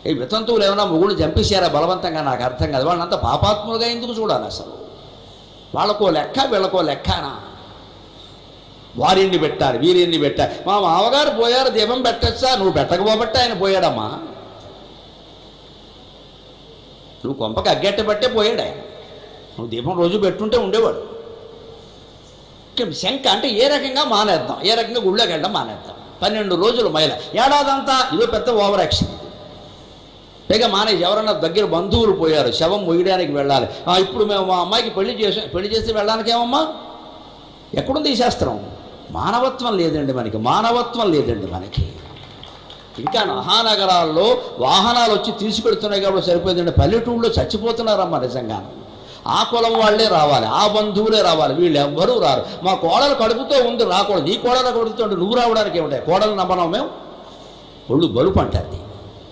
ఈ వితంతువులు ఏమైనా మొగుడు చంపేశారా బలవంతంగా? నాకు అర్థం కాదు. వాళ్ళంతా పాపాత్ములుగా ఎందుకు చూడాలి అసలు? వాళ్ళకో లెక్క, వీళ్ళకో లెక్కనా? వారిని పెట్టారు, వీరిని పెట్టారు. మా మామగారు పోయారు, దీపం పెట్టచ్చా? నువ్వు పెట్టకపోబట్టే ఆయన పోయాడమ్మా. నువ్వు కొంపకి అగ్గెట్ట పట్టే పోయాడు ఆయన. నువ్వు దీపం రోజు పెట్టుంటే ఉండేవాడు. శంక అంటే ఏ రకంగా మానేద్దాం, ఏ రకంగా గుళ్ళోకి వెళ్ళడం మానేద్దాం. 12 రోజులు మైల, ఏడాదంతా ఇదో పెద్ద ఓవర్ యాక్షన్. పైగా మానేసి ఎవరన్నా దగ్గర బంధువులు పోయారు, శవం మొయ్యడానికి వెళ్ళాలి. ఇప్పుడు మేము మా అమ్మాయికి పెళ్లి చేసి వెళ్ళడానికి ఏమమ్మా? ఎక్కడుంది ఈ శాస్త్రం? మానవత్వం లేదండి మనకి, మానవత్వం లేదండి మనకి. ఇంకా మహానగరాల్లో వాహనాలు వచ్చి తీసుకెడుతున్నాయి కాబట్టి సరిపోయిందండి. పల్లెటూళ్ళలో చచ్చిపోతున్నారమ్మా నిజంగా. ఆ కులం వాళ్ళే రావాలి, ఆ బంధువులే రావాలి, వీళ్ళు ఎవ్వరూ రారు. మా కోడలు కడుపుతో ఉంది రాకూడదు, నీ కోడలు కడుపుతో నువ్వు రావడానికి ఏమిటాయి? కోడలు నమ్మనం మేము ఒళ్ళు బలుపు అంటారు.